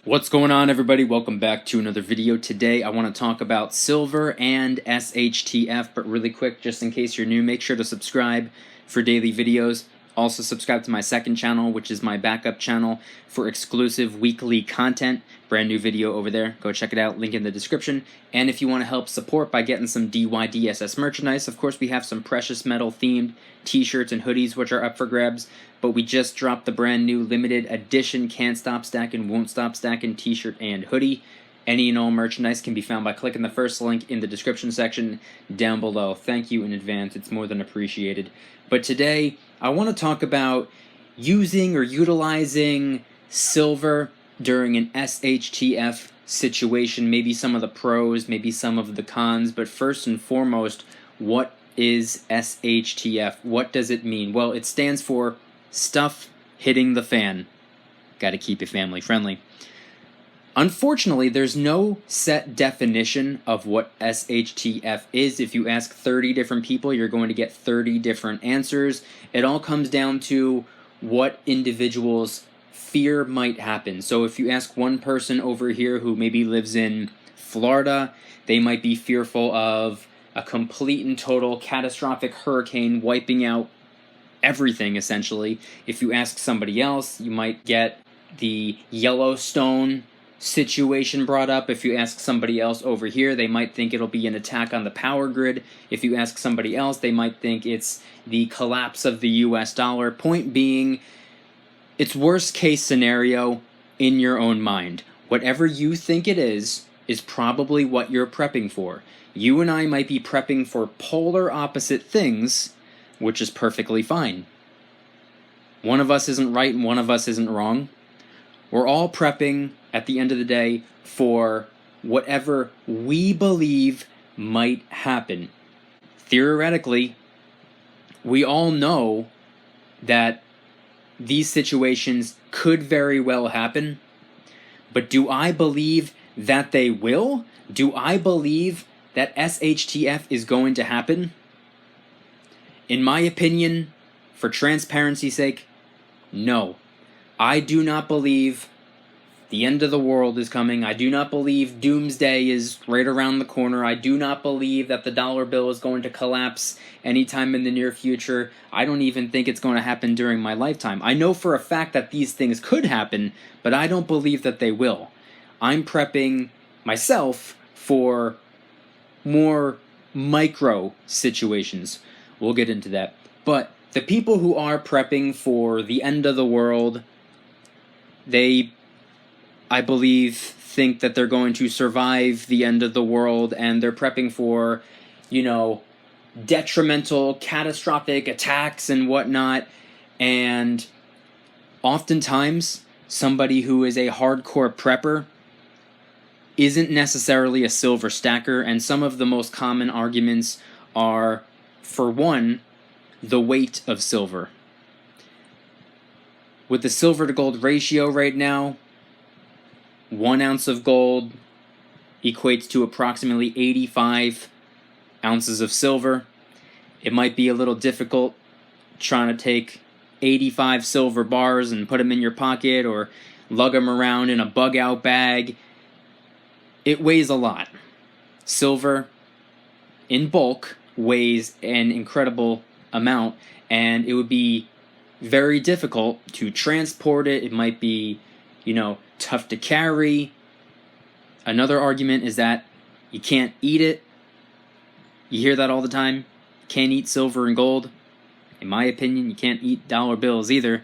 What's going on, everybody? Welcome back to another video. Today I want to talk about silver and SHTF, but really quick, just in case you're new, make sure to subscribe for daily videos. Also subscribe to my second channel, which is my backup channel for exclusive weekly content. Brand new video over there. Go check it out, link in the description. And if you want to help support by getting some DYDSS merchandise, of course we have some precious metal themed t-shirts and hoodies which are up for grabs. But we just dropped the brand new limited edition Can't Stop Stackin' Won't Stop Stackin' t-shirt and hoodie. Any and all merchandise can be found by clicking the first link in the description section down below. Thank you in advance, it's more than appreciated. But today, I want to talk about using or utilizing silver during an SHTF situation, maybe some of the pros, maybe some of the cons, but first and foremost, what is SHTF? What does it mean? Well, it stands for stuff hitting the fan. Gotta keep it family friendly. Unfortunately, there's no set definition of what SHTF is. If you ask 30 different people, you're going to get 30 different answers. It all comes down to what individuals fear might happen. So if you ask one person over here who maybe lives in Florida, they might be fearful of a complete and total catastrophic hurricane wiping out everything, essentially. If you ask somebody else, you might get the Yellowstone situation brought up. If you ask somebody else over here, they might think it'll be an attack on the power grid. If you ask somebody else, they might think it's the collapse of the US dollar. Point being, it's worst case scenario in your own mind. Whatever you think it is probably what you're prepping for. You and I might be prepping for polar opposite things, which is perfectly fine. One of us isn't right and one of us isn't wrong. We're all prepping, at the end of the day, for whatever we believe might happen. Theoretically, we all know that these situations could very well happen, but do I believe that they will? Do I believe that SHTF is going to happen? In my opinion, for transparency's sake, no. I do not believe the end of the world is coming. I do not believe doomsday is right around the corner. I do not believe that the dollar bill is going to collapse anytime in the near future. I don't even think it's going to happen during my lifetime. I know for a fact that these things could happen, but I don't believe that they will. I'm prepping myself for more micro situations. We'll get into that. But the people who are prepping for the end of the world, they, I believe, think that they're going to survive the end of the world, and they're prepping for, detrimental, catastrophic attacks and whatnot. And oftentimes, somebody who is a hardcore prepper isn't necessarily a silver stacker, and some of the most common arguments are, for one, the weight of silver. With the silver to gold ratio right now, 1 ounce of gold equates to approximately 85 ounces of silver. It might be a little difficult trying to take 85 silver bars and put them in your pocket or lug them around in a bug out bag. It weighs a lot. Silver in bulk weighs an incredible amount, and it would be very difficult to transport it. It might be, tough to carry. Another argument is that you can't eat it. You hear that all the time. Can't eat silver and gold. In my opinion, you can't eat dollar bills either.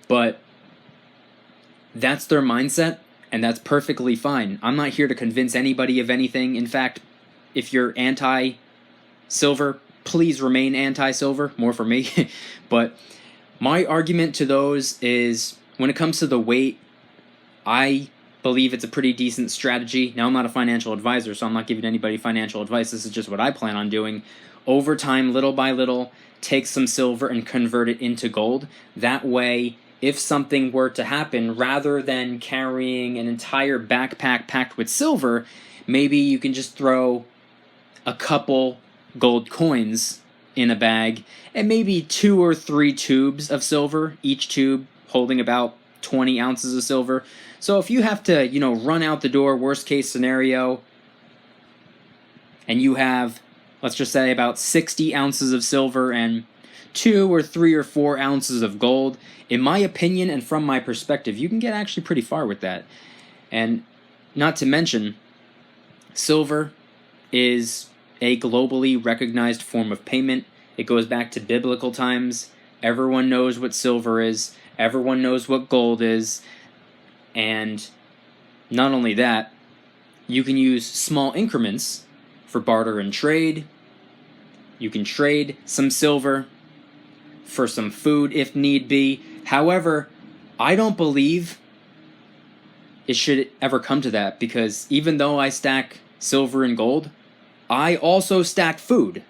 But that's their mindset, and that's perfectly fine. I'm not here to convince anybody of anything. In fact, if you're anti-silver, please remain anti-silver, more for me. But my argument to those is, when it comes to the weight, I believe it's a pretty decent strategy. Now, I'm not a financial advisor, so I'm not giving anybody financial advice. This is just what I plan on doing. Over time, little by little, take some silver and convert it into gold. That way, if something were to happen, rather than carrying an entire backpack packed with silver, maybe you can just throw a couple gold coins in a bag and maybe 2 or 3 tubes of silver, each tube holding about 20 ounces of silver. So if you have to, run out the door, worst case scenario, and you have, let's just say, about 60 ounces of silver and 2 or 3 or 4 ounces of gold, in my opinion and from my perspective, you can get actually pretty far with that. And not to mention, silver is a globally recognized form of payment. It goes back to biblical times. Everyone knows what silver is. Everyone knows what gold is. And not only that, you can use small increments for barter and trade. You can trade some silver for some food if need be. However, I don't believe it should ever come to that, because even though I stack silver and gold, I also stack food.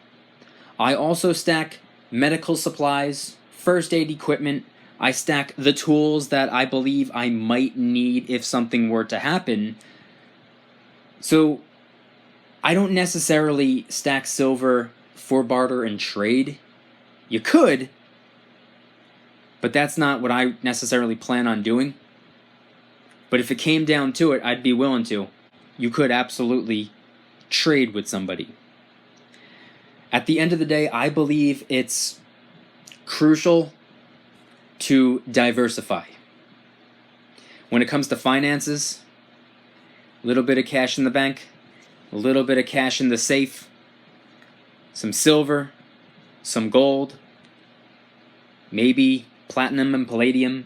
I also stack medical supplies, first aid equipment. I stack the tools that I believe I might need if something were to happen. So I don't necessarily stack silver for barter and trade. You could, but that's not what I necessarily plan on doing. But if it came down to it, I'd be willing to. You could absolutely trade with somebody. At the end of the day, I believe it's crucial to diversify. When it comes to finances, a little bit of cash in the bank, a little bit of cash in the safe, some silver, some gold, maybe platinum and palladium.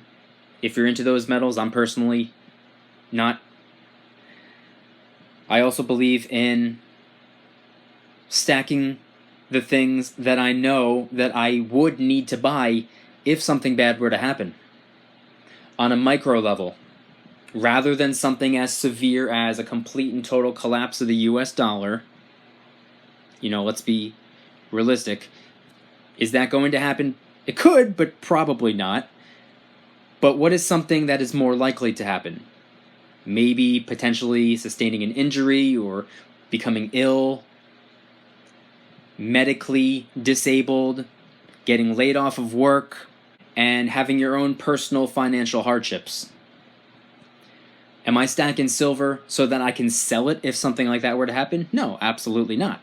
If you're into those metals, I'm personally not. I also believe in stacking the things that I know that I would need to buy if something bad were to happen. On a micro level, rather than something as severe as a complete and total collapse of the US dollar, let's be realistic. Is that going to happen? It could, but probably not. But what is something that is more likely to happen? Maybe potentially sustaining an injury or becoming ill, medically disabled, getting laid off of work, and having your own personal financial hardships. Am I stacking silver so that I can sell it if something like that were to happen? No, absolutely not.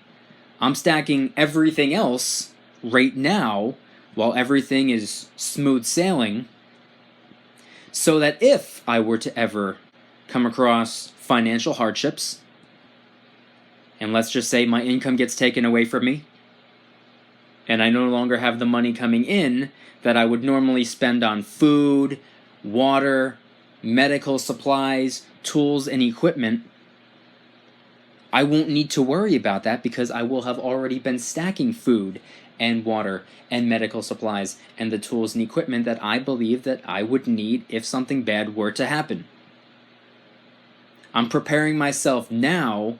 I'm stacking everything else right now while everything is smooth sailing, so that if I were to ever come across financial hardships, and let's just say my income gets taken away from me, and I no longer have the money coming in that I would normally spend on food, water, medical supplies, tools, and equipment, I won't need to worry about that, because I will have already been stacking food and water and medical supplies and the tools and equipment that I believe that I would need if something bad were to happen. I'm preparing myself now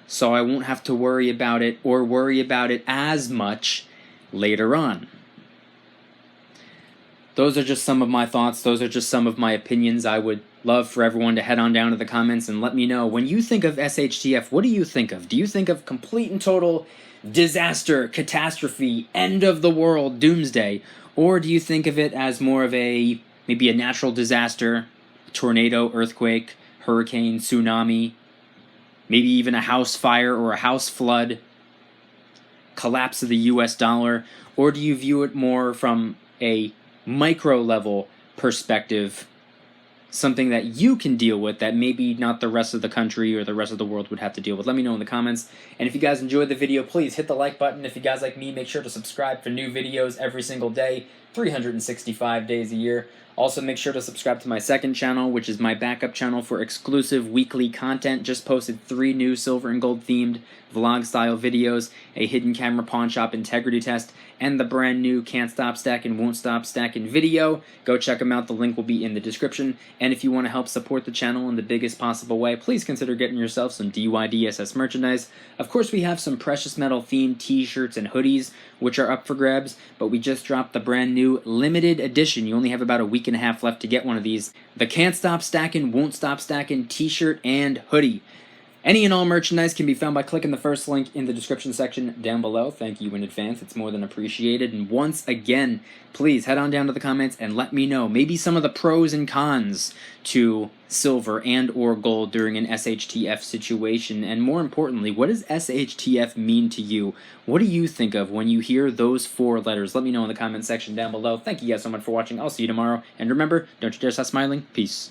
so I won't have to worry about it, or worry about it as much later on. Those are just some of my thoughts. Those are just some of my opinions. I would love for everyone to head on down to the comments and let me know, when you think of SHTF, what do you think of? Do you think of complete and total disaster, catastrophe, end of the world, doomsday? Or do you think of it as more of maybe a natural disaster, tornado, earthquake, hurricane, tsunami, maybe even a house fire or a house flood, collapse of the US dollar? Or do you view it more from a micro level perspective, something that you can deal with that maybe not the rest of the country or the rest of the world would have to deal with? Let me know in the comments. And if you guys enjoyed the video, please hit the like button. If you guys like me, make sure to subscribe for new videos every single day, 365 days a year. Also, make sure to subscribe to my second channel, which is my backup channel for exclusive weekly content. Just posted 3 new silver and gold themed vlog-style videos, a hidden camera pawn shop integrity test, and the brand new Can't Stop Stacking, Won't Stop Stacking video. Go check them out. The link will be in the description. And if you want to help support the channel in the biggest possible way, please consider getting yourself some DYDSS merchandise. Of course, we have some precious metal themed t-shirts and hoodies, which are up for grabs, but we just dropped the brand new limited edition. You only have about a week and a half left to get one of these. The Can't Stop Stacking, Won't Stop Stacking t-shirt and hoodie. Any and all merchandise can be found by clicking the first link in the description section down below. Thank you in advance. It's more than appreciated. And once again, please head on down to the comments and let me know maybe some of the pros and cons to silver and or gold during an SHTF situation. And more importantly, what does SHTF mean to you? What do you think of when you hear those 4 letters? Let me know in the comment section down below. Thank you guys so much for watching. I'll see you tomorrow. And remember, don't you dare stop smiling. Peace.